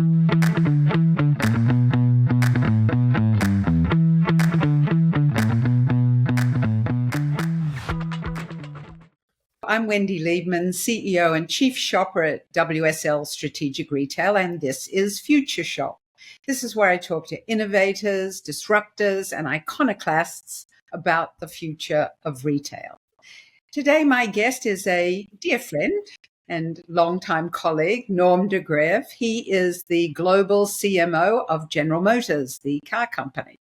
I'm Wendy Liebmann, CEO and Chief Shopper at WSL Strategic Retail, and this is Future Shop. This is where I talk to innovators, disruptors, and iconoclasts about the future of retail. Today, my guest is a dear friend and longtime colleague, Norm de Greve. He is the global CMO of General Motors, the car company.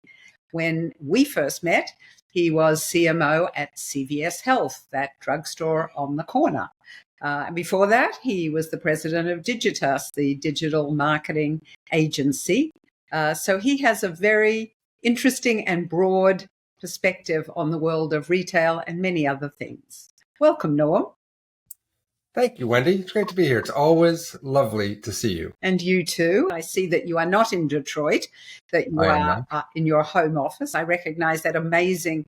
When we first met, he was CMO at CVS Health, that drugstore on the corner. And before that, he was the president of Digitas, the digital marketing agency. So he has a very interesting and broad perspective on the world of retail and many other things. Welcome, Norm. Thank you, Wendy. It's great to be here. It's always lovely to see you. And you too. I see that you are not in Detroit, that you are in your home office. I recognize that amazing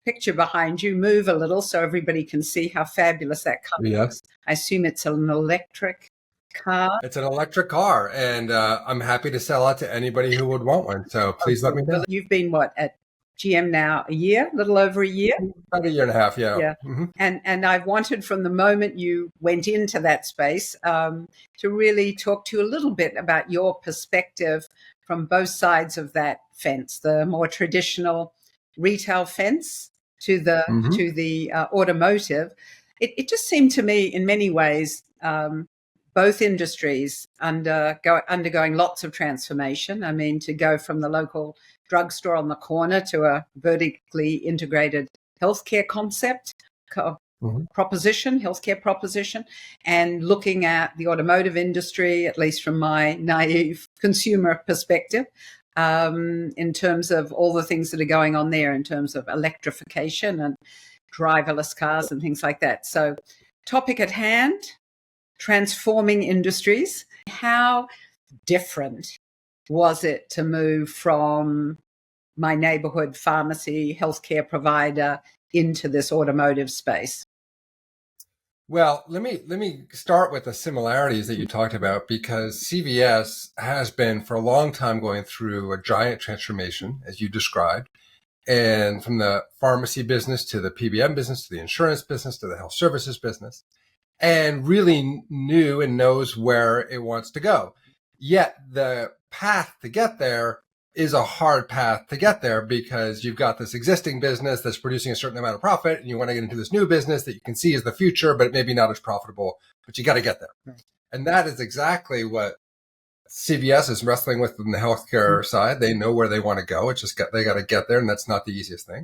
picture behind you. Move a little so everybody can see how fabulous that car is. I assume it's an electric car. It's an electric car, and I'm happy to sell it to anybody who would want one. So please let me know. You've been, at GM now a little over a year? About a year and a half, yeah. Mm-hmm. And I've wanted from the moment you went into that space to really talk to you a little bit about your perspective from both sides of that fence, the more traditional retail fence to the automotive. It just seemed to me in many ways both industries undergoing lots of transformation. I mean, to go from the local drugstore on the corner to a vertically integrated healthcare concept, healthcare proposition, and looking at the automotive industry, at least from my naive consumer perspective, in terms of all the things that are going on there in terms of electrification and driverless cars and things like that. So, topic at hand, transforming industries. How different was it to move from my neighborhood pharmacy, healthcare provider into this automotive space? Well, let me start with the similarities that you talked about, because CVS has been for a long time going through a giant transformation, as you described, and from the pharmacy business to the PBM business to the insurance business to the health services business, and really knew and knows where it wants to go. Yet the path to get there is a hard path to get there, because you've got this existing business that's producing a certain amount of profit, and you want to get into this new business that you can see as the future, but it may be not as profitable, but you got to get there. Right. And that is exactly what CVS is wrestling with on the healthcare side. They know where they want to go. It's just they got to get there, and that's not the easiest thing.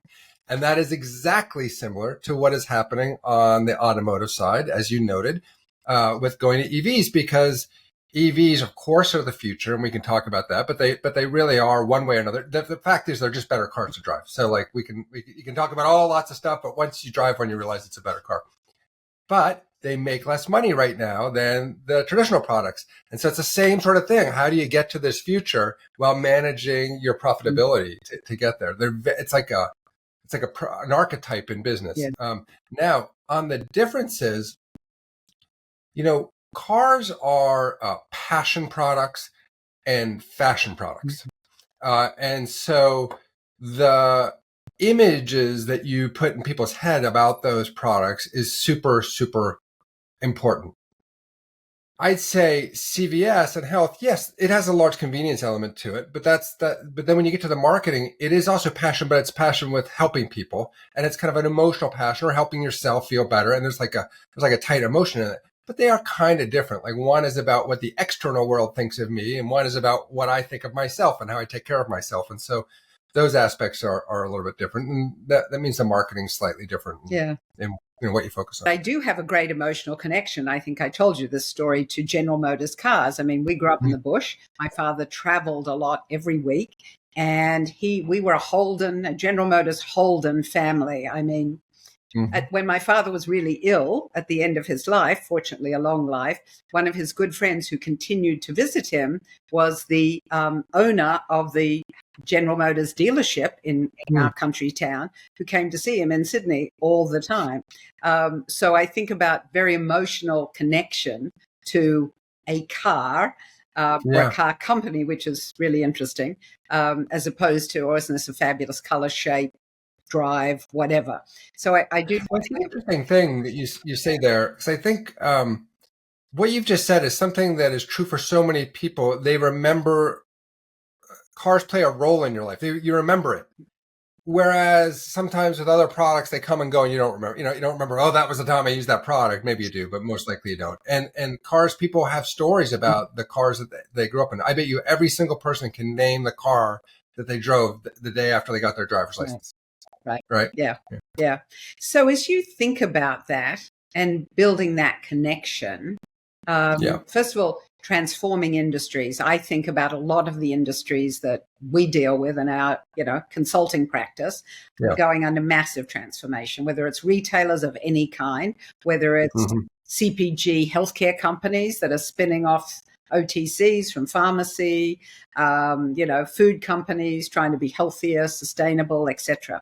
And that is exactly similar to what is happening on the automotive side, as you noted, with going to EVs, because EVs, of course, are the future, and we can talk about that. But they really are, one way or another. The fact is, they're just better cars to drive. So, like, you can talk about lots of stuff, but once you drive one, you realize it's a better car. But they make less money right now than the traditional products, and so it's the same sort of thing. How do you get to this future while managing your profitability to get there? It's like an archetype in business. Yeah. Now, on the differences, cars are passion products and fashion products. And so the images that you put in people's head about those products is super, super important. I'd say CVS and health, yes, it has a large convenience element to it, but but then when you get to the marketing, it is also passion, but it's passion with helping people, and it's kind of an emotional passion or helping yourself feel better. And there's like a tight emotion in it, but they are kind of different. Like, one is about what the external world thinks of me, and one is about what I think of myself and how I take care of myself. And so those aspects are a little bit different, and that means the marketing is slightly different. Yeah. In what you focus on. I do have a great emotional connection. I think I told you this story, to General Motors cars. I mean, we grew up in the bush. My father traveled a lot every week, and we were a General Motors Holden family. I mean, when my father was really ill at the end of his life, fortunately a long life, one of his good friends who continued to visit him was the owner of the General Motors dealership in our country town, who came to see him in Sydney all the time. So I think about very emotional connection to a car or a car company, which is really interesting, as opposed to, oh, isn't this a fabulous color, shape, drive, whatever. So I do. What's the interesting thing that you say there? Because I think what you've just said is something that is true for so many people. They remember cars play a role in your life. You remember it. Whereas sometimes with other products, they come and go and you don't remember, you don't remember, oh, that was the time I used that product. Maybe you do, but most likely you don't. And cars, people have stories about the cars that they grew up in. I bet you every single person can name the car that they drove the day after they got their driver's license. Right. Yeah. So as you think about that and building that connection, first of all, transforming industries. I think about a lot of the industries that we deal with in our, consulting practice going under massive transformation, whether it's retailers of any kind, whether it's CPG healthcare companies that are spinning off OTCs from pharmacy, food companies trying to be healthier, sustainable, etc.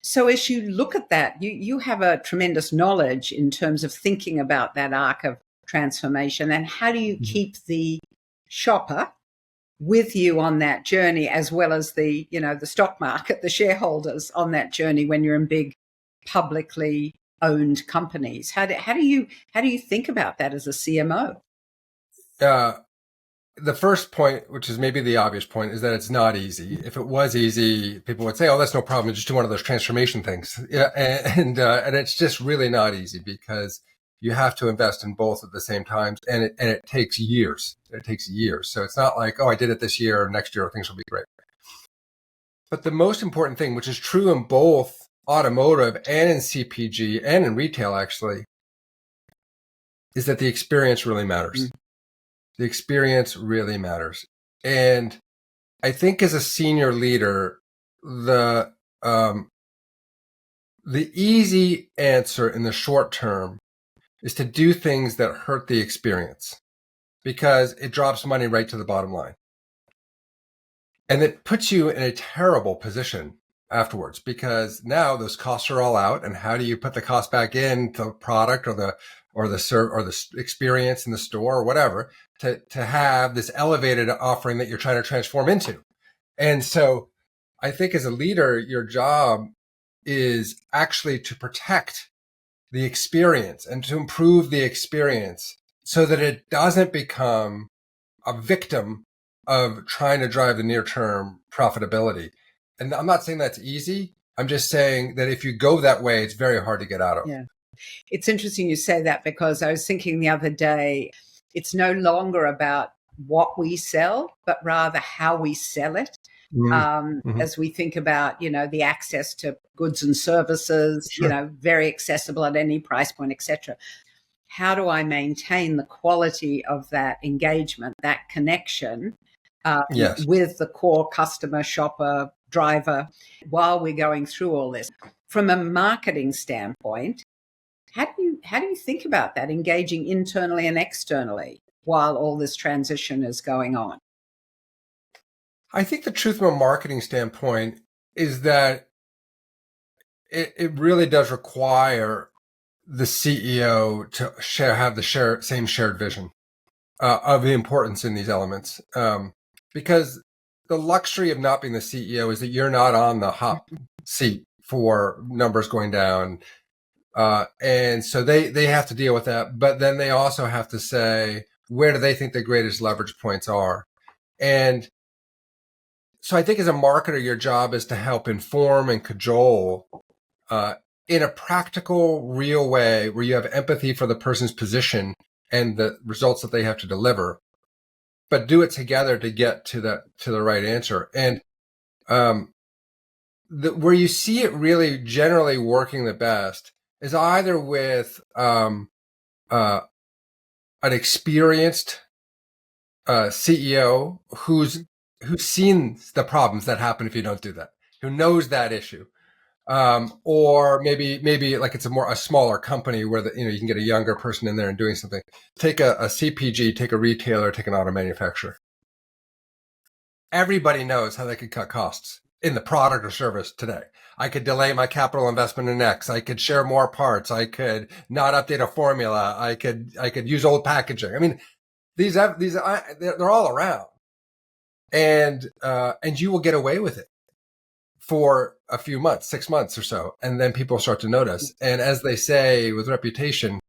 So as you look at that, you have a tremendous knowledge in terms of thinking about that arc of transformation, and how do you keep the shopper with you on that journey, as well as the stock market, the shareholders on that journey when you're in big publicly owned companies? How do you think about that as a CMO? The first point, which is maybe the obvious point, is that it's not easy. If it was easy, people would say, oh, that's no problem, just do one of those transformation things. And it's just really not easy, because you have to invest in both at the same time, and it takes years. It takes years. So it's not like, oh, I did it this year, next year things will be great. But the most important thing, which is true in both automotive and in CPG and in retail, actually, is that the experience really matters. The experience really matters. And I think as a senior leader, the easy answer in the short term is to do things that hurt the experience, because it drops money right to the bottom line. And it puts you in a terrible position afterwards, because now those costs are all out. And how do you put the cost back into the product or the experience in the store or whatever to have this elevated offering that you're trying to transform into? And so I think as a leader, your job is actually to protect the experience and to improve the experience so that it doesn't become a victim of trying to drive the near-term profitability. And I'm not saying that's easy. I'm just saying that if you go that way, it's very hard to get out of. Yeah. It's interesting you say that, because I was thinking the other day, it's no longer about what we sell, but rather how we sell it. As we think about, the access to goods and services, very accessible at any price point, etc. How do I maintain the quality of that engagement, that connection with the core customer, shopper, driver, while we're going through all this? From a marketing standpoint, how do you think about that, engaging internally and externally while all this transition is going on? I think the truth from a marketing standpoint is that it really does require the CEO to have the same shared vision of the importance in these elements. Because the luxury of not being the CEO is that you're not on the hot seat for numbers going down. And so they have to deal with that. But then they also have to say, where do they think the greatest leverage points are? And so I think as a marketer, your job is to help inform and cajole in a practical, real way, where you have empathy for the person's position and the results that they have to deliver, but do it together to get to the right answer. And where you see it really generally working the best is either with an experienced CEO who's seen the problems that happen if you don't do that, who knows that issue. Or maybe like it's a smaller company where you can get a younger person in there and doing something. Take a CPG, take a retailer, take an auto manufacturer. Everybody knows how they could cut costs in the product or service today. I could delay my capital investment in X. I could share more parts. I could not update a formula. I could use old packaging. I mean, they're all around, and you will get away with it for a few months, 6 months or so, and then people start to notice. And as they say with reputation,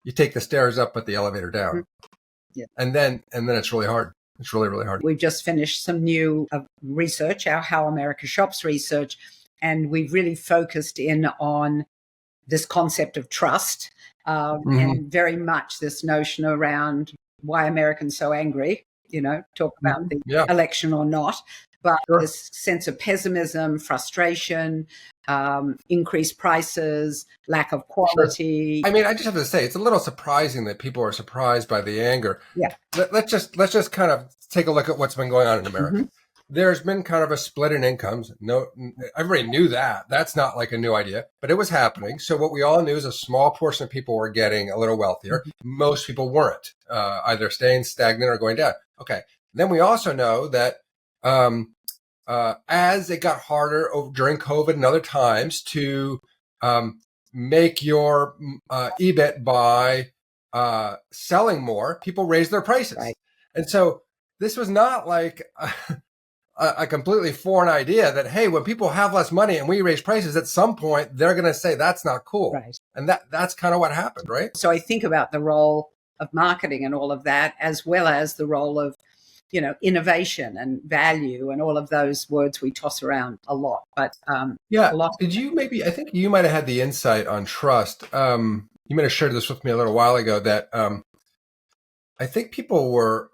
you take the stairs up, but the elevator down. Yeah. And then it's really hard. It's really, really hard. We've just finished some new research, our How America Shops research, and we've really focused in on this concept of trust and very much this notion around why Americans so angry, talk about the election or not, but this sense of pessimism, frustration, increased prices, lack of quality. Sure. I mean, I just have to say, it's a little surprising that people are surprised by the anger. Yeah. Let's just kind of take a look at what's been going on in America. Mm-hmm. There's been kind of a split in incomes. No, everybody knew that. That's not like a new idea, but it was happening. So what we all knew is a small portion of people were getting a little wealthier. Mm-hmm. Most people weren't, either staying stagnant or going down. Okay. Then we also know that as it got harder during COVID and other times to make your EBIT by selling more, people raised their prices. Right. And so this was not like a completely foreign idea that, hey, when people have less money and we raise prices, at some point they're going to say that's not cool. Right. And that's kind of what happened, right? So I think about the role of marketing and all of that, as well as the role of innovation and value and all of those words we toss around a lot. But yeah, I think you might have had the insight on trust. You might have shared this with me a little while ago that I think people were,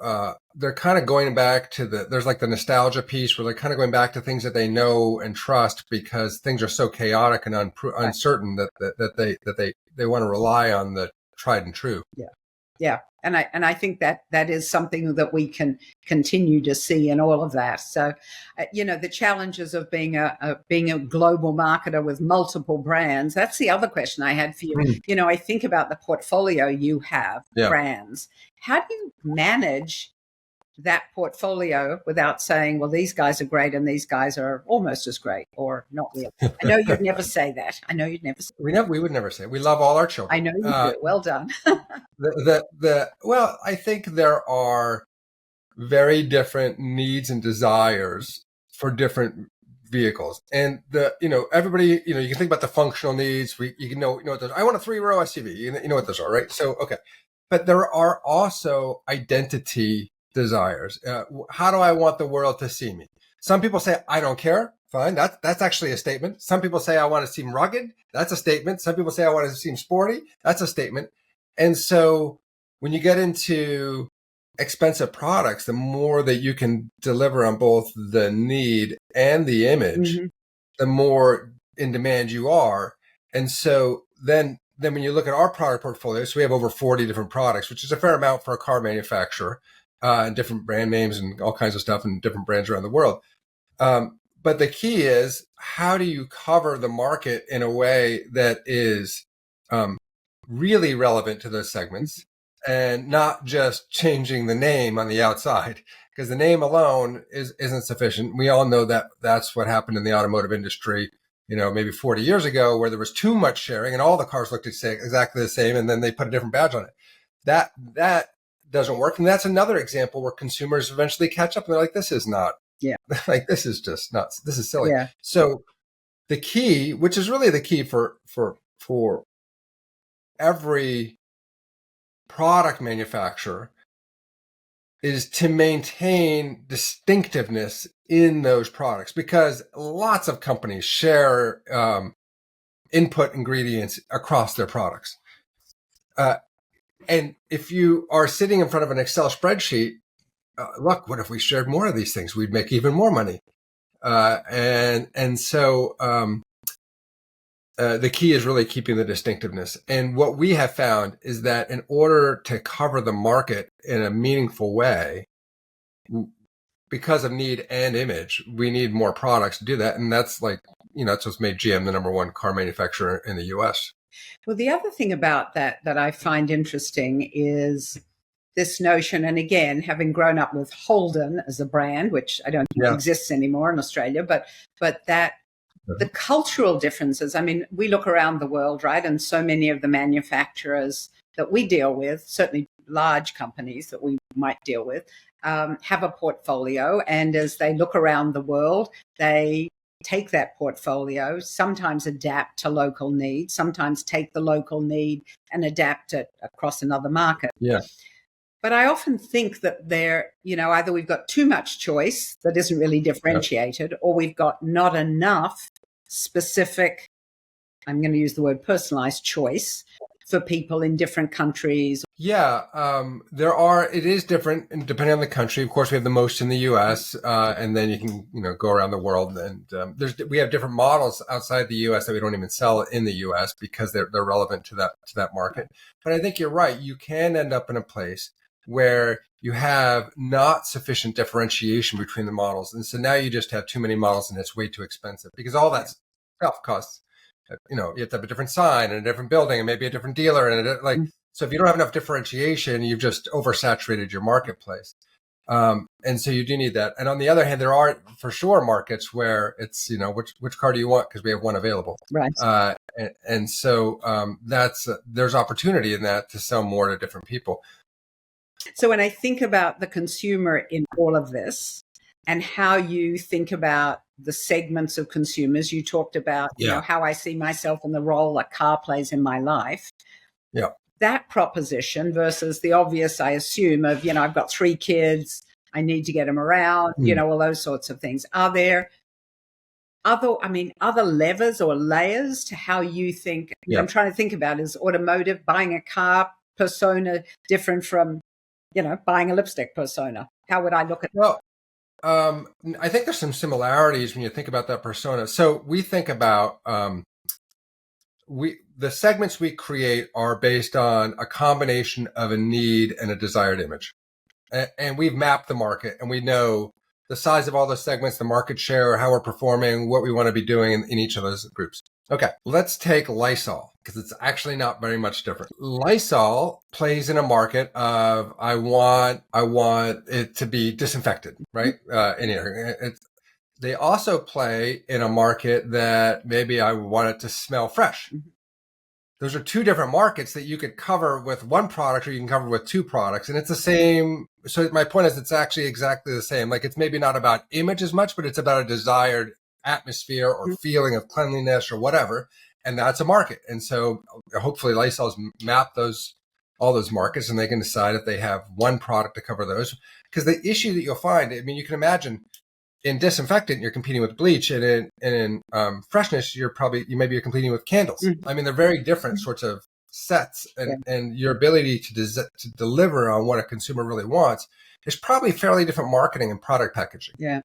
they're kind of going back to there's like the nostalgia piece where they're kind of going back to things that they know and trust because things are so chaotic and uncertain that they want to rely on the tried and true. Yeah. Yeah. And I think that is something that we can continue to see in all of that. So, the challenges of being a global marketer with multiple brands, that's the other question I had for you. Mm. I think about the portfolio you have, brands. How do you manage that portfolio without saying, well, these guys are great and these guys are almost as great or not really? I know you'd never say that. We would never say. We love all our children. I know you do. Well done. Well, I think there are very different needs and desires for different vehicles. And everybody, you can think about the functional needs. You can know what those are. I want a 3-row SUV. You know what those are, right? So, okay. But there are also identity desires. How do I want the world to see me? Some people say, I don't care. Fine. That's actually a statement. Some people say, I want to seem rugged. That's a statement. Some people say, I want to seem sporty. That's a statement. And so when you get into expensive products, the more that you can deliver on both the need and the image, the more in demand you are. And so then when you look at our product portfolio, so we have over 40 different products, which is a fair amount for a car manufacturer, and different brand names and all kinds of stuff and different brands around the world. But the key is, how do you cover the market in a way that is really relevant to those segments and not just changing the name on the outside? Because the name alone isn't sufficient. We all know that that's what happened in the automotive industry, maybe 40 years ago, where there was too much sharing and all the cars looked exactly the same, and then they put a different badge on it. That doesn't work. And that's another example where consumers eventually catch up and they're like, this is not, like, this is just nuts. This is silly. Yeah. So the key, which is really the key for every product manufacturer, is to maintain distinctiveness in those products, because lots of companies share input ingredients across their products. And if you are sitting in front of an Excel spreadsheet, look, what if we shared more of these things? We'd make even more money. So the key is really keeping the distinctiveness. And what we have found is that in order to cover the market in a meaningful way, because of need and image, we need more products to do that. And that's that's what's made GM the number one car manufacturer in the US. Well, the other thing about that I find interesting is this notion, and again, having grown up with Holden as a brand, which I don't think exists anymore in Australia, but that the cultural differences. I mean, we look around the world, right? And so many of the manufacturers that we deal with, certainly large companies that we might deal with have a portfolio, and as they look around the world, they take that portfolio, sometimes adapt to local needs, sometimes take the local need and adapt it across another market. Yeah. But I often think that either we've got too much choice that isn't really differentiated, or we've got not enough specific, I'm going to use the word personalized choice for people in different countries. Yeah, it is different depending on the country. Of course, we have the most in the US, and then you can, go around the world, and we have different models outside the US that we don't even sell in the US because they're relevant to that market. But I think you're right. You can end up in a place where you have not sufficient differentiation between the models. And so now you just have too many models and it's way too expensive because all that stuff costs, you have to have a different sign and a different building and maybe a different dealer. And so if you don't have enough differentiation, you've just oversaturated your marketplace. And so you do need that. And on the other hand, there are for sure markets where it's, which car do you want? Because we have one available. Right. And so there's opportunity in that to sell more to different people. So when I think about the consumer in all of this and how you think about the segments of consumers, you talked about, how I see myself and the role a car plays in my life. Yeah. That proposition versus the obvious, I assume, of, I've got 3 kids, I need to get them around, all those sorts of things. Are there other levers or layers to how you think? Yeah. I'm trying to think about, is automotive, buying a car persona different from, buying a lipstick persona? How would I look at that? Well, I think there's some similarities when you think about that persona. So we think about the segments we create are based on a combination of a need and a desired image. And we've mapped the market and we know the size of all those segments, the market share, how we're performing, what we want to be doing in each of those groups. Okay, let's take Lysol because it's actually not very much different. Lysol plays in a market of I want it to be disinfected, right? In here, they also play in a market that maybe I want it to smell fresh. Those are 2 different markets that you could cover with one product or you can cover with 2 products. And it's the same. So my point is it's actually exactly the same. Like it's maybe not about image as much, but it's about a desired atmosphere or feeling of cleanliness or whatever. And that's a market. And so hopefully Lysol's mapped all those markets and they can decide if they have one product to cover those. Because the issue that you'll find, you can imagine in disinfectant, you're competing with bleach, and in freshness, you're competing with candles. They're very different sorts of sets, and your ability to deliver on what a consumer really wants is probably fairly different marketing and product packaging. Yeah.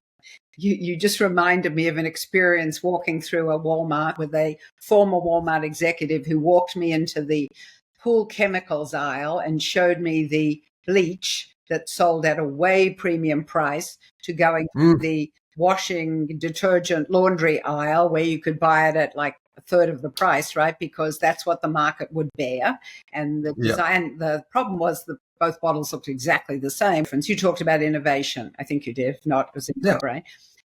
You just reminded me of an experience walking through a Walmart with a former Walmart executive who walked me into the pool chemicals aisle and showed me the bleach that sold at a way premium price to going to the washing detergent laundry aisle where you could buy it at like a third of the price, right? Because that's what the market would bear. And the design, the problem was that both bottles looked exactly the same. You talked about innovation. I think you did. If not, it was in right?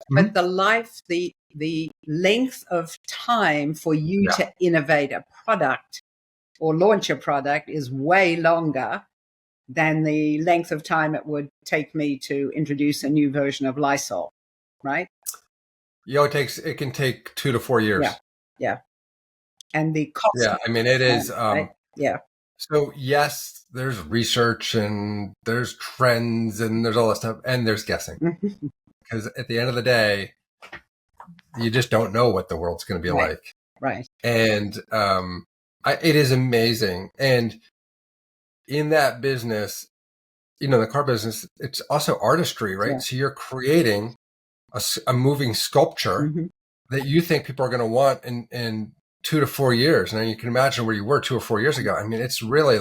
But the length of time for you to innovate a product or launch a product is way longer than the length of time it would take me to introduce a new version of Lysol, right? It can take 2 to 4 years. Yeah. And the cost. Yeah, it is. Right? Yeah. So yes, there's research and there's trends and there's all that stuff and there's guessing. Because at the end of the day, you just don't know what the world's going to be like. Right. And it is amazing. And in that business, the car business, it's also artistry, right? Yeah. So you're creating a moving sculpture that you think people are going to want in 2 to 4 years. And you can imagine where you were 2 or 4 years ago. It's really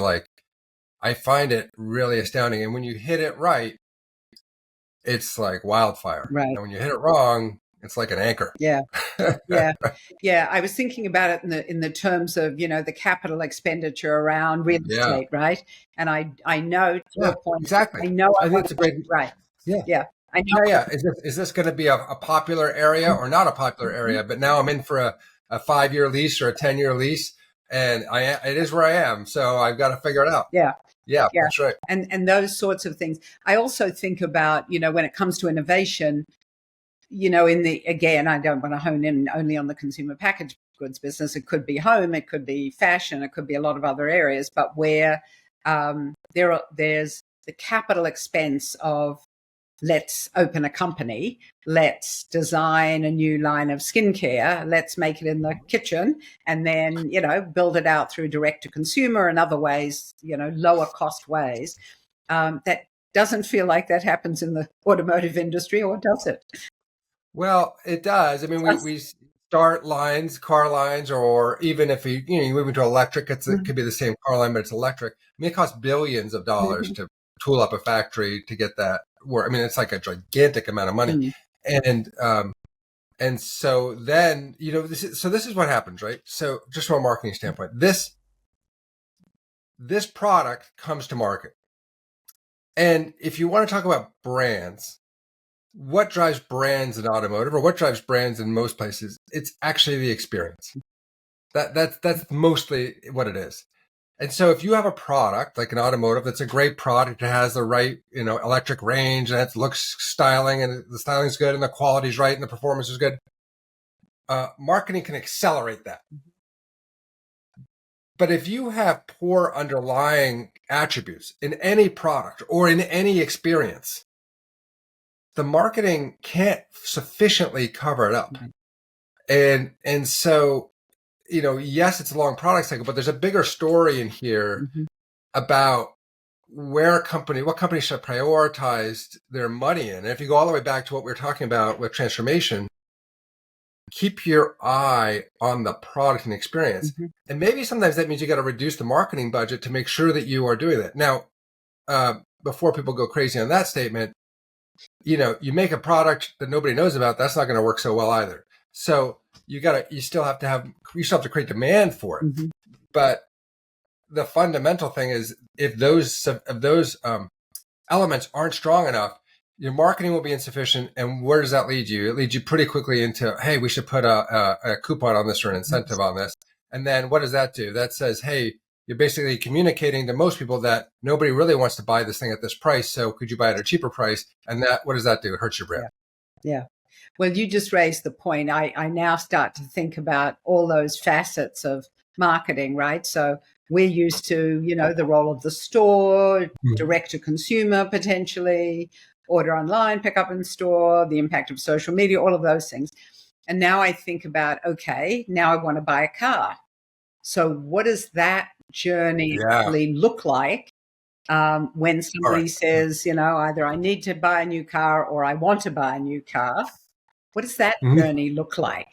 I find it really astounding. And when you hit it right, it's like wildfire. Right. And when you hit it wrong, it's like an anchor. Yeah. I was thinking about it in the terms of, the capital expenditure around real estate, right? And I know to your point. Exactly. I think it's a great. Right. Yeah. Yeah. I know. Yeah. Is this going to be a popular area or not a popular area? But now I'm in for a 5-year lease or a 10-year lease, and it is where I am. So I've got to figure it out. Yeah. Yeah, Yeah. that's right. And those sorts of things. I also think about, when it comes to innovation, again, I don't want to hone in only on the consumer packaged goods business. It could be home, it could be fashion, it could be a lot of other areas, but where there's the capital expense of, let's open a company, let's design a new line of skincare, let's make it in the kitchen, and then, build it out through direct to consumer and other ways, lower cost ways. That doesn't feel like that happens in the automotive industry, or does it? Well, it does. I mean, we start lines, car lines, or even if you move into electric, it could be the same car line, but it's electric. I mean, it costs billions of dollars to tool up a factory to get that work. I mean, it's like a gigantic amount of money. And so then, this is what happens, right? So just from a marketing standpoint, this product comes to market. And if you want to talk about brands, what drives brands in automotive, or what drives brands in most places, it's actually the experience. That's mostly what it is. And so if you have a product like an automotive that's a great product, it has the right, electric range, and it looks styling, and the styling's good, and the quality's right, and the performance is good, marketing can accelerate that. But if you have poor underlying attributes in any product or in any experience, the marketing can't sufficiently cover it up. And so, yes, it's a long product cycle, but there's a bigger story in here about what companies should prioritize their money in. And if you go all the way back to what we were talking about with transformation, keep your eye on the product and experience. And maybe sometimes that means you got to reduce the marketing budget to make sure that you are doing that. Now, before people go crazy on that statement, you make a product that nobody knows about, that's not going to work so well either. So you still have to create demand for it. But the fundamental thing is, if those elements aren't strong enough, your marketing will be insufficient. And where does that lead you? It leads you pretty quickly into, hey, we should put a coupon on this or an incentive on this. And then what does that do? That says, hey, you're basically communicating to most people that nobody really wants to buy this thing at this price. So could you buy it at a cheaper price? And what does that do? It hurts your brand. Yeah. Well, you just raised the point. I now start to think about all those facets of marketing, right? So we're used to, the role of the store, direct to consumer, potentially, order online, pick up in store, the impact of social media, all of those things. And now I think about, okay, now I want to buy a car. So what does that journey actually look like when somebody says, either I need to buy a new car or I want to buy a new car? What does that journey look like?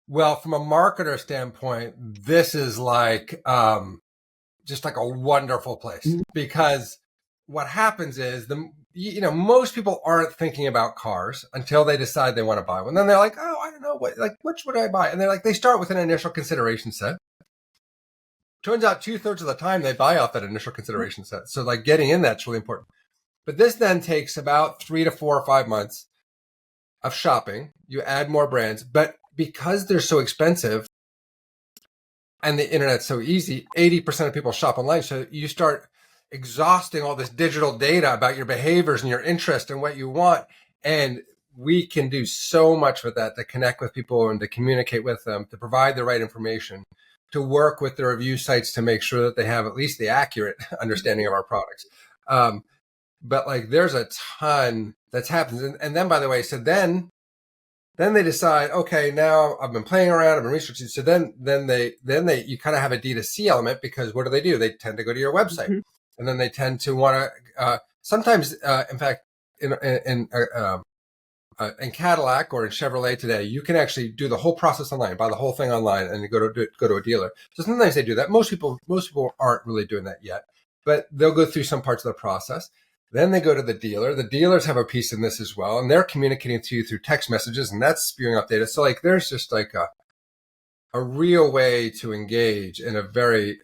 Well, from a marketer standpoint, this is like just like a wonderful place, because what happens is most people aren't thinking about cars until they decide they want to buy one. Then they're like, oh, I don't know, which would I buy? And they start with an initial consideration set. Turns out 2/3 of the time they buy off that initial consideration set. So getting in that's really important. But this then takes about 3 to 4 or 5 months of shopping. You add more brands, but because they're so expensive and the internet's so easy, 80% of people shop online. So you start exhausting all this digital data about your behaviors and your interest and what you want. And we can do so much with that, to connect with people and to communicate with them, to provide the right information, to work with the review sites to make sure that they have at least the accurate understanding of our products. But there's a ton that's happens. And then, by the way, so then they decide, okay, now I've been playing around, I've been researching. So then you kind of have a D2C element, because what do? They tend to go to your website, and then they tend to want to, sometimes, in fact, in Cadillac or in Chevrolet today, you can actually do the whole process online, buy the whole thing online, and go to a dealer. So sometimes they do that. Most people aren't really doing that yet, but they'll go through some parts of the process. Then they go to the dealer. The dealers have a piece in this as well, and they're communicating to you through text messages, and that's spewing up data. So there's just a real way to engage in a very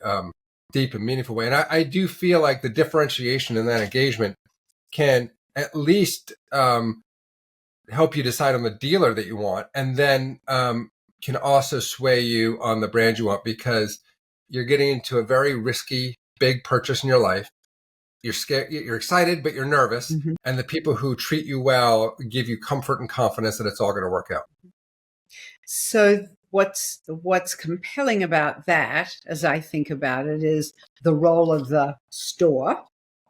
deep and meaningful way. And I do feel like the differentiation in that engagement can at least help you decide on the dealer that you want, and then can also sway you on the brand you want, because you're getting into a very risky, big purchase in your life. you're scared, you're excited, but you're nervous. Mm-hmm. And the people who treat you well give you comfort and confidence that it's all going to work out. So what's compelling about that, as I think about it, is the role of the store,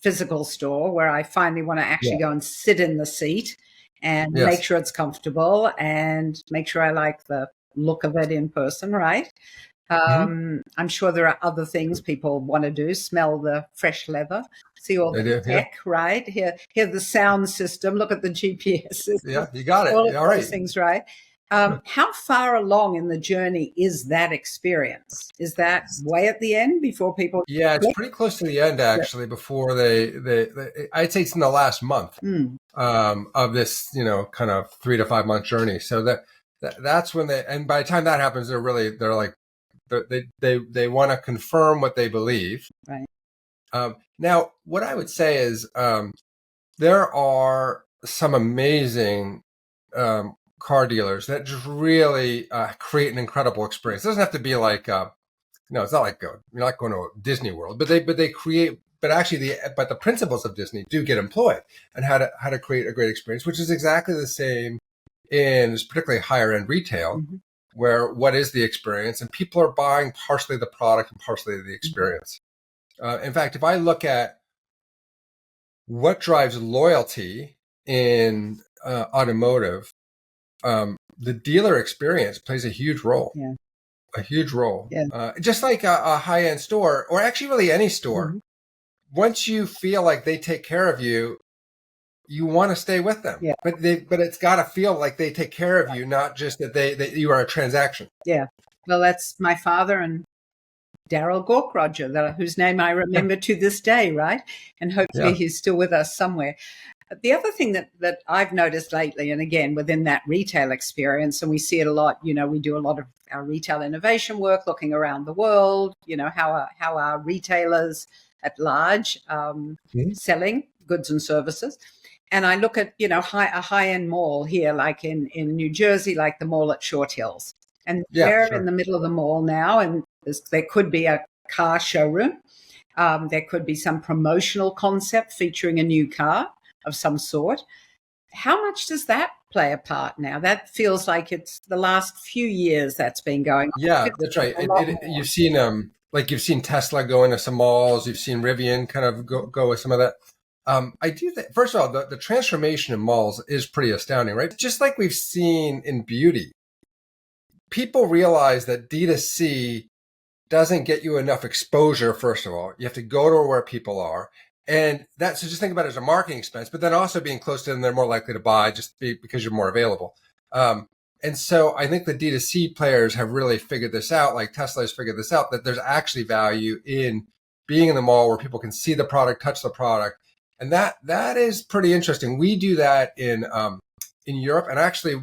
physical store, where I finally want to actually go and sit in the seat and make sure it's comfortable and make sure I like the look of it in person, right? I'm sure there are other things people want to do, smell the fresh leather, see all the tech, right? Hear the sound system, look at the GPS system. Yeah, you got it. All of all those things, right? How far along in the journey is that experience? Is that way at the end before people? Yeah, it's pretty close to the end, actually, before they I'd say it's in the last month of this, kind of 3 to 5 month journey. So that's when and by the time that happens, they're like, they want to confirm what they believe. Right. Now, what I would say is there are some amazing car dealers that just really create an incredible experience. It doesn't have to be like, it's not like you're not going to Disney World, but they create. But actually, the principles of Disney do get employed, and how to create a great experience, which is exactly the same in particularly higher end retail, where what is the experience, and people are buying partially the product and partially the experience. In fact, if I look at what drives loyalty in automotive, the dealer experience plays a huge role. Yeah. A huge role. Yeah. Just like a high-end store, or actually really any store, once you feel like they take care of you, you want to stay with them. Yeah. But it's got to feel like they take care of you, not just that you are a transaction. Yeah. Well, that's my father and Daryl Gorkroger, whose name I remember to this day, right? And hopefully he's still with us somewhere. The other thing that I've noticed lately, and again, within that retail experience, and we see it a lot, we do a lot of our retail innovation work looking around the world, how are retailers at large selling goods and services. And I look at, a high-end mall here, like in New Jersey, like the mall at Short Hills. And they're in the middle of the mall now, and there could be a car showroom. There could be some promotional concept featuring a new car of some sort. How much does that play a part now? That feels like it's the last few years that's been going on. Yeah, that's right. You've seen Tesla go into some malls. You've seen Rivian kind of go with some of that. I do think, first of all, the transformation in malls is pretty astounding, right? Just like we've seen in beauty, people realize that D2C doesn't get you enough exposure. First of all, you have to go to where people are. And so just think about it as a marketing expense, but then also being close to them, they're more likely to buy because you're more available. And so I think the D2C players have really figured this out, like Tesla has figured this out, that there's actually value in being in the mall where people can see the product, touch the product. And that is pretty interesting. We do that in Europe. And actually,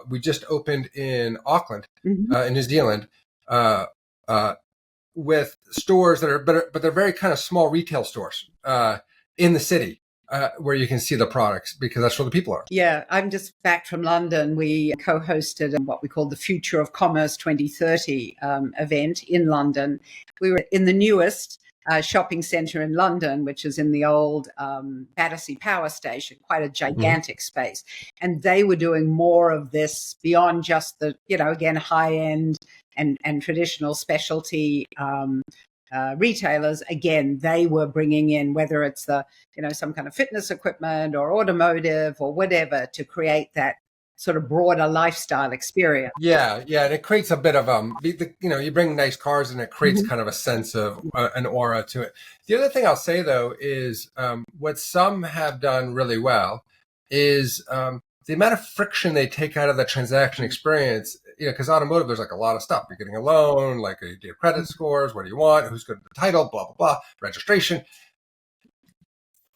we just opened in Auckland, in New Zealand, with stores but they're very kind of small retail stores in the city where you can see the products because that's where the people are. Yeah, I'm just back from London. We co-hosted what we call the Future of Commerce 2030 event in London. We were in the newest shopping centre in London, which is in the old Battersea Power Station, quite a gigantic space. And they were doing more of this beyond just the, again, high-end and traditional specialty retailers. Again, they were bringing in, whether it's some kind of fitness equipment or automotive or whatever, to create that sort of broader lifestyle experience. Yeah, and it creates a bit of you bring nice cars and it creates kind of a sense of an aura to it. The other thing I'll say though is what some have done really well is the amount of friction they take out of the transaction experience. Because automotive, there's like a lot of stuff. You're getting a loan, like do you have credit scores? What do you want? Who's good at the title? Blah, blah, blah. Registration.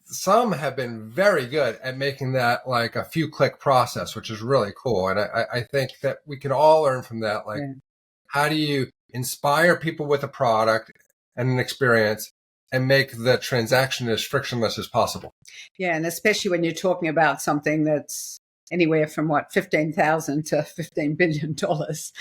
Some have been very good at making that like a few click process, which is really cool. And I think that we can all learn from that. Like, how do you inspire people with a product and an experience and make the transaction as frictionless as possible? Yeah, and especially when you're talking about something that's anywhere from what, 15,000 to $15 billion. Tons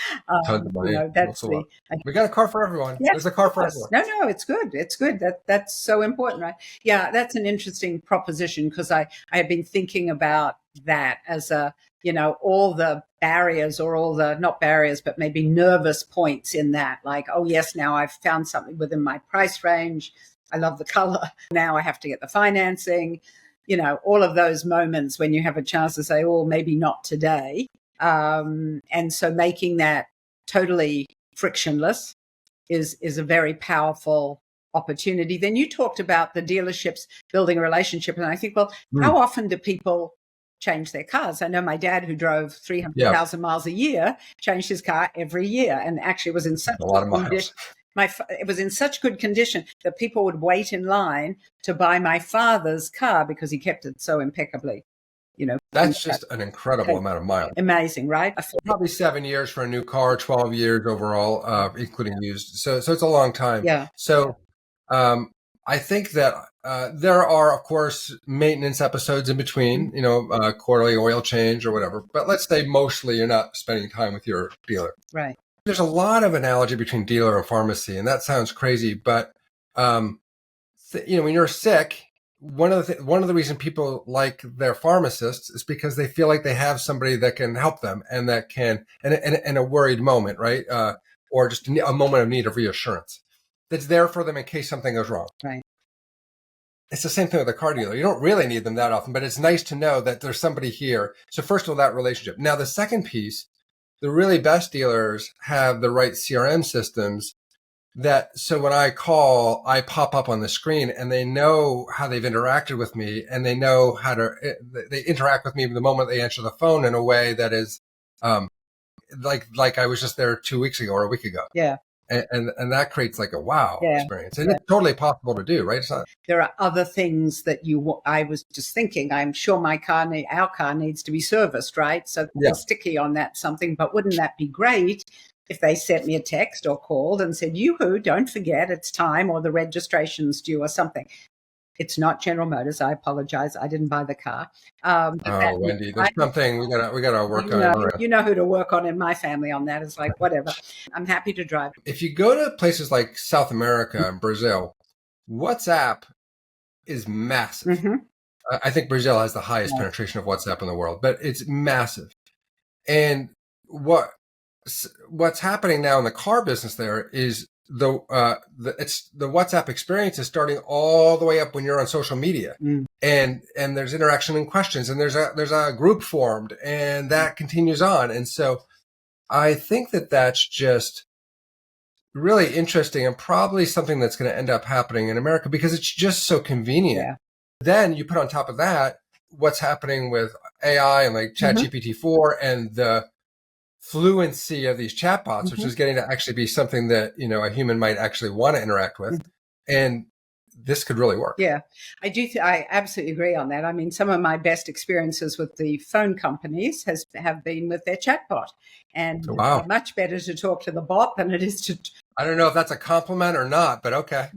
of money. That's we got a car for everyone. Yes, there's a car for everyone. No, it's good. It's good. That's so important, right? Yeah, that's an interesting proposition, because I have been thinking about that as all the barriers, or all the, not barriers, but maybe nervous points in that, like, oh yes, now I've found something within my price range. I love the color. Now I have to get the financing, all of those moments when you have a chance to say, oh, maybe not today. And so making that totally frictionless is a very powerful opportunity. Then you talked about the dealerships building a relationship. And I think, well, how often do people change their cars? I know my dad, who drove 300,000 miles a year, changed his car every year, and actually was in such a lot of miles. It was in such good condition that people would wait in line to buy my father's car because he kept it so impeccably. That's just an incredible amount of miles. Amazing, right? Probably 7 years for a new car, 12 years overall, including used. So it's a long time. Yeah. So I think that there are, of course, maintenance episodes in between, quarterly oil change or whatever. But let's say mostly you're not spending time with your dealer. Right. There's a lot of analogy between dealer and pharmacy, and that sounds crazy. But, when you're sick, one of the reasons people like their pharmacists is because they feel like they have somebody that can help them, and that can, in a worried moment, right? Or just a moment of need of reassurance that's there for them in case something goes wrong. Right. It's the same thing with a car dealer. You don't really need them that often, but it's nice to know that there's somebody here. So first of all, that relationship. Now, the second piece, the really best dealers have the right CRM systems so when I call, I pop up on the screen, and they know how they've interacted with me, and they know they interact with me the moment they answer the phone in a way that is like I was just there 2 weeks ago or a week ago. Yeah. And that creates like a wow experience. And it's totally possible to do, right? There are other things that I was just thinking, I'm sure our car needs to be serviced, right? So they're sticky on that something, but wouldn't that be great if they sent me a text or called and said, yoo-hoo, don't forget, it's time, or the registration's due or something. It's not General Motors. I apologize. I didn't buy the car. Wendy, there's something we gotta work on. You know who to work on in my family on that. It's like, whatever. I'm happy to drive. If you go to places like South America and Brazil, WhatsApp is massive. Mm-hmm. I think Brazil has the highest penetration of WhatsApp in the world, but it's massive. And what's happening now in the car business there is the WhatsApp experience is starting all the way up when you're on social media, and there's interaction and questions, and there's a group formed, and that continues on. And so I think that's just really interesting, and probably something that's going to end up happening in America because it's just so convenient. Yeah. Then you put on top of that what's happening with AI and like ChatGPT-4 and the fluency of these chatbots, which is getting to actually be something that, a human might actually want to interact with. And this could really work. Yeah, I do. I absolutely agree on that. I mean, some of my best experiences with the phone companies have been with their chatbot, and it's much better to talk to the bot than it is to. I don't know if that's a compliment or not, but okay.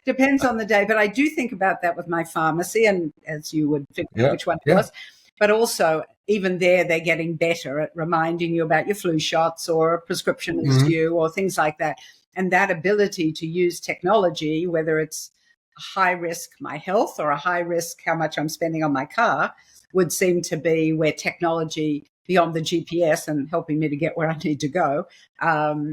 Depends on the day, but I do think about that with my pharmacy, and as you would figure out which one it was. But also, even there, they're getting better at reminding you about your flu shots or a prescription is due or things like that. And that ability to use technology, whether it's a high risk my health or a high risk how much I'm spending on my car, would seem to be where technology beyond the GPS and helping me to get where I need to go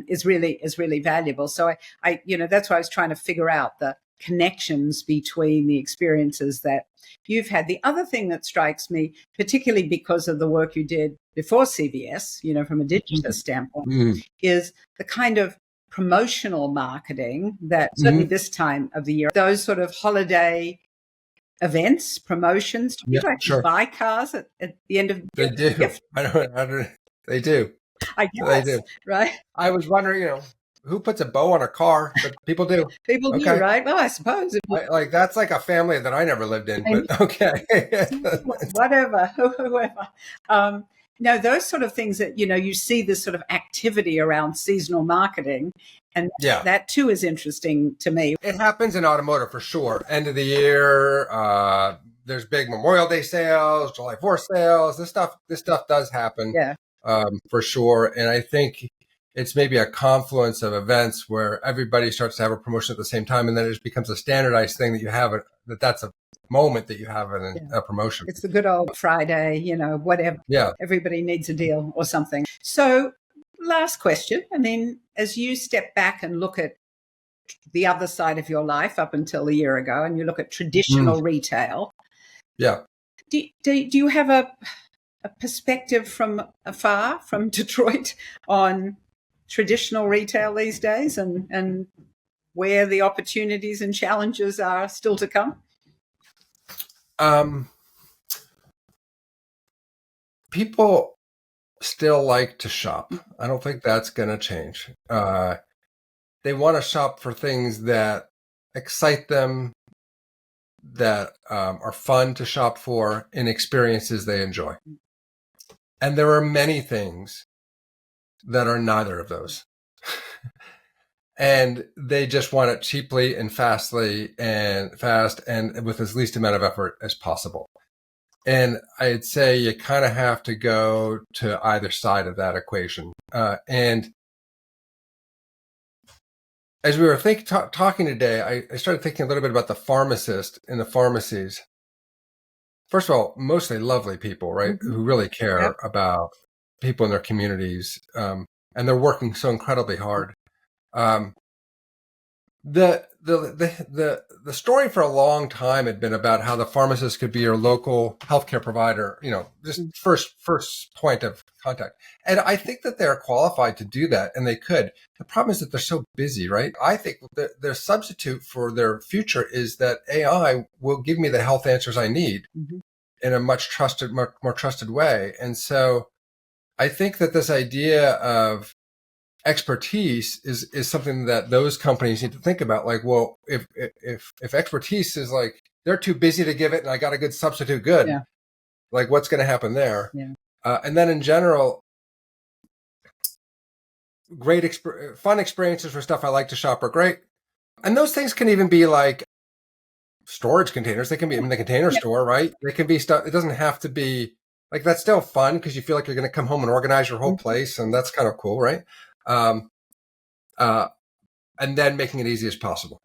is really valuable. So I that's why I was trying to figure out the connections between the experiences that you've had. The other thing that strikes me, particularly because of the work you did before CVS, from a digital standpoint, is the kind of promotional marketing that certainly this time of the year, those sort of holiday events, promotions, people actually buy cars at the end of the year. They do. I don't. They do. I guess. They do. Right. I was wondering, who puts a bow on a car? But people do. People do, right? Well, I suppose. That's like a family that I never lived in, but okay. Whatever, whoever. No, those sort of things that, you see this sort of activity around seasonal marketing. And that too is interesting to me. It happens in automotive for sure. End of the year, there's big Memorial Day sales, July 4th sales. This stuff does happen, Yeah. For sure. And I think it's maybe a confluence of events where everybody starts to have a promotion at the same time, and then it just becomes a standardized thing that you have that's a moment that you have a promotion. It's the good old Friday, whatever. Yeah. Everybody needs a deal or something. So last question. I mean, as you step back and look at the other side of your life up until a year ago, and you look at traditional retail. Yeah. Do you have a perspective from afar, from Detroit, on traditional retail these days and where the opportunities and challenges are still to come? People still like to shop. I don't think that's going to change. They want to shop for things that excite them, that are fun to shop for, and experiences they enjoy. And there are many things that are neither of those. And they just want it cheaply and fast and with as least amount of effort as possible. And I'd say you kind of have to go to either side of that equation. And as we were talking today, I started thinking a little bit about the pharmacist in the pharmacies. First of all, mostly lovely people, right? Who really care about people in their communities. And they're working so incredibly hard. The story for a long time had been about how the pharmacist could be your local healthcare provider, just first point of contact. And I think that they're qualified to do that, and they could. The problem is that they're so busy, right? I think their substitute for their future is that AI will give me the health answers I need in a much more trusted way. And so I think that this idea of expertise is something that those companies need to think about. Like, well, if expertise is like, they're too busy to give it and I got a good substitute good, like what's going to happen there? And then in general, fun experiences for stuff I like to shop are great. And those things can even be like storage containers. They can be in the container store, right? They can be stuff. It doesn't have to be like, that's still fun because you feel like you're going to come home and organize your whole place. And that's kind of cool, right? And then making it easy as possible.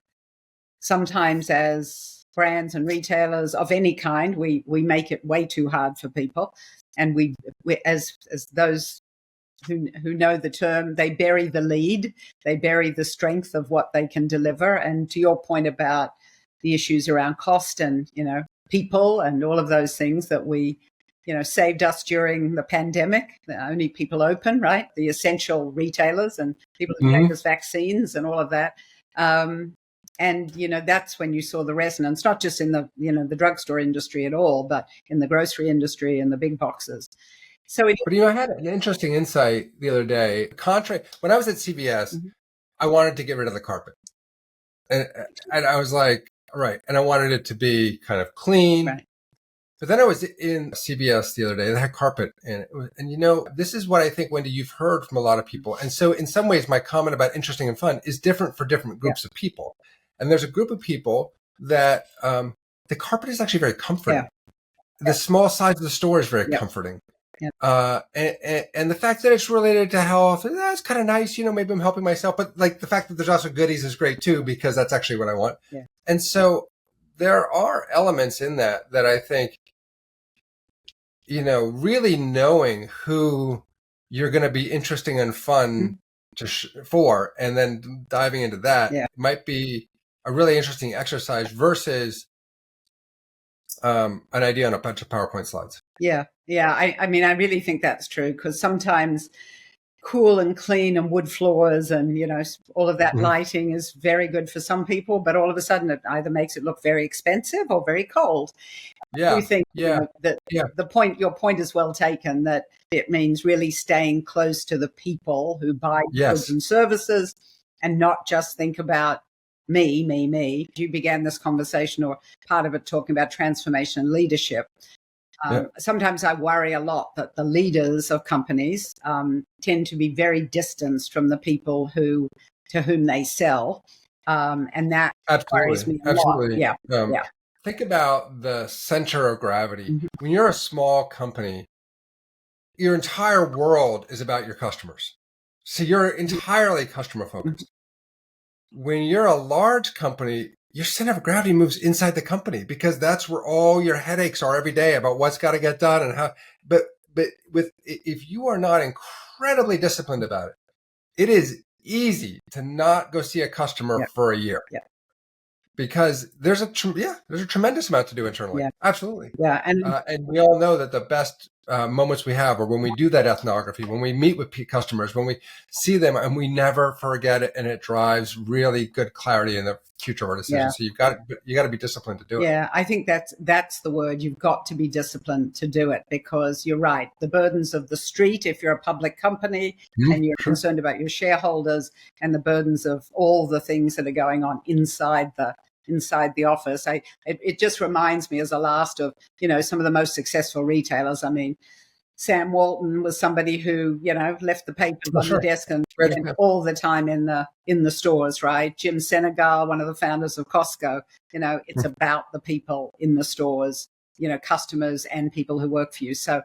Sometimes as brands and retailers of any kind, we make it way too hard for people. And we as those who know the term, they bury the lead, they bury the strength of what they can deliver. And to your point about the issues around cost and, people and all of those things that we saved us during the pandemic. The only people open, right? The essential retailers and people who gave us vaccines and all of that. And, that's when you saw the resonance, not just in the, the drugstore industry at all, but in the grocery industry and the big boxes. So, but I had an interesting insight the other day. When I was at CVS, I wanted to get rid of the carpet. And I was like, all right. And I wanted it to be kind of clean. Right. But then I was in CVS the other day. They had carpet in it. And this is what I think, Wendy, you've heard from a lot of people. And so in some ways, my comment about interesting and fun is different for different groups of people. And there's a group of people that the carpet is actually very comforting. The small size of the store is very comforting. And the fact that it's related to health, that's kind of nice. Maybe I'm helping myself. But like the fact that there's also goodies is great too, because that's actually what I want. Yeah. And so there are elements in that I think, really knowing who you're going to be interesting and fun for, and then diving into that might be a really interesting exercise versus an idea on a bunch of PowerPoint slides. Yeah. I mean, I really think that's true, because sometimes cool and clean and wood floors and, all of that lighting is very good for some people, but all of a sudden it either makes it look very expensive or very cold. Yeah. I do think that your point is well taken, that it means really staying close to the people who buy goods and services and not just think about me. You began this conversation, or part of it, talking about transformation and leadership. Sometimes I worry a lot that the leaders of companies tend to be very distanced from the people to whom they sell. And that worries me a lot. Yeah. think about the center of gravity. Mhm. When you're a small company, your entire world is about your customers. So you're entirely customer focused. When you're a large company, your center of gravity moves inside the company because that's where all your headaches are every day about what's got to get done and how. But if you are not incredibly disciplined about it, it is easy to not go see a customer Yeah. for a year. Yeah. Because there's a tremendous amount to do internally. Yeah. Absolutely. Yeah. And we all know that the best moments we have are when we do that ethnography, when we meet with customers, when we see them, and we never forget it, and it drives really good clarity in the future of our decisions. So you got to be disciplined to do it. Yeah, I think that's the word. You've got to be disciplined to do it, because you're right. The burdens of the street, if you're a public company and you're concerned about your shareholders, and the burdens of all the things that are going on inside the office. It just reminds me, as a last, of some of the most successful retailers. I mean, Sam Walton was somebody who, left the papers on the desk and spent all the time in the stores, right? Jim Senegal, one of the founders of Costco, it's about the people in the stores, customers and people who work for you. So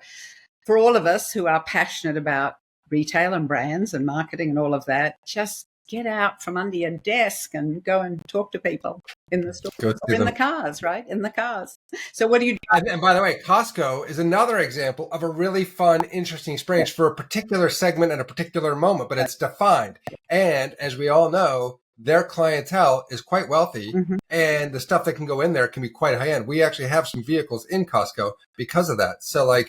for all of us who are passionate about retail and brands and marketing and all of that, just get out from under your desk and go and talk to people in the stores or in the cars, right? In the cars. So what do you do? And by the way, Costco is another example of a really fun, interesting experience for a particular segment at a particular moment, but it's defined. And as we all know, their clientele is quite wealthy, and the stuff that can go in there can be quite high end. We actually have some vehicles in Costco because of that. So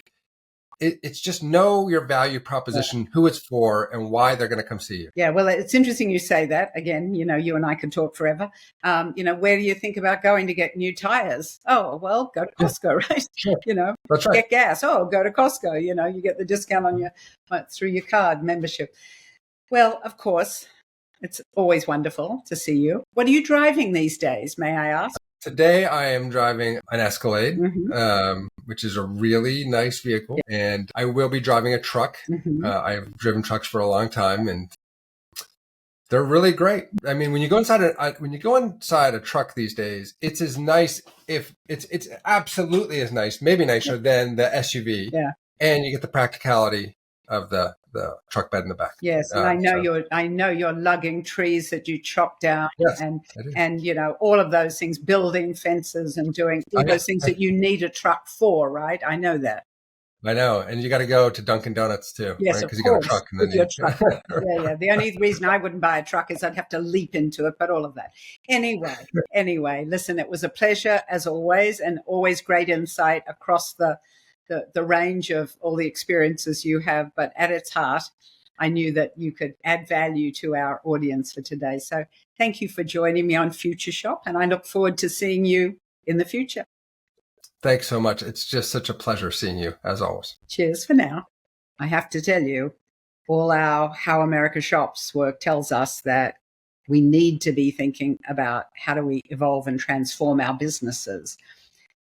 it's just know your value proposition, who it's for, and why they're going to come see you. Yeah, well, it's interesting you say that. Again, you and I could talk forever. Where do you think about going to get new tires? Oh, well, go to Costco, right? Sure. That's right. Get gas. Oh, go to Costco. You get the discount on through your card membership. Well, of course, it's always wonderful to see you. What are you driving these days, may I ask? Today, I am driving an Escalade, which is a really nice vehicle, and I will be driving a truck. I've driven trucks for a long time, and they're really great. I mean, when you go inside a truck these days, it's as nice. If it's absolutely as nice, maybe nicer than the SUV. Yeah, and you get the practicality of the truck bed in the back. Yes, and I know you're lugging trees that you chop down, and all of those things, building fences and doing all those things that you need a truck for, right? I know that. I know, and you got to go to Dunkin' Donuts too, yes, right? Because you got a truck. And then your truck. Yeah. The only reason I wouldn't buy a truck is I'd have to leap into it, but all of that. Anyway, listen, it was a pleasure as always, and always great insight across the range of all the experiences you have. But at its heart, I knew that you could add value to our audience for today. So thank you for joining me on Future Shop, and I look forward to seeing you in the future. Thanks so much. It's just such a pleasure seeing you, as always. Cheers for now. I have to tell you, all our How America Shops work tells us that we need to be thinking about how do we evolve and transform our businesses.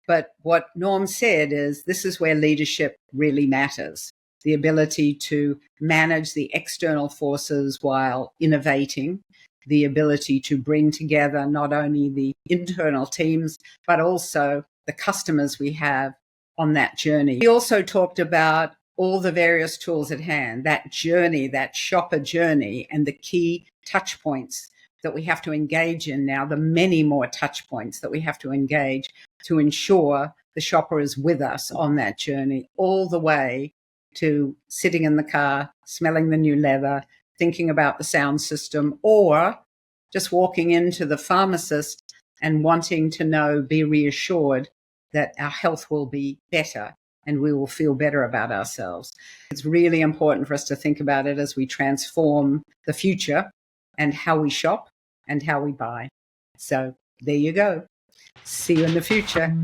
But what Norm said is this is where leadership really matters. The ability to manage the external forces while innovating, the ability to bring together not only the internal teams, but also the customers we have on that journey. We also talked about all the various tools at hand, that journey, that shopper journey, and the key touch points that we have to engage in now, the many more touch points that we have to engage to ensure the shopper is with us on that journey, all the way to sitting in the car, smelling the new leather, thinking about the sound system, or just walking into the pharmacist and wanting to know, be reassured that our health will be better and we will feel better about ourselves. It's really important for us to think about it as we transform the future and how we shop and how we buy. So there you go. See you in the future.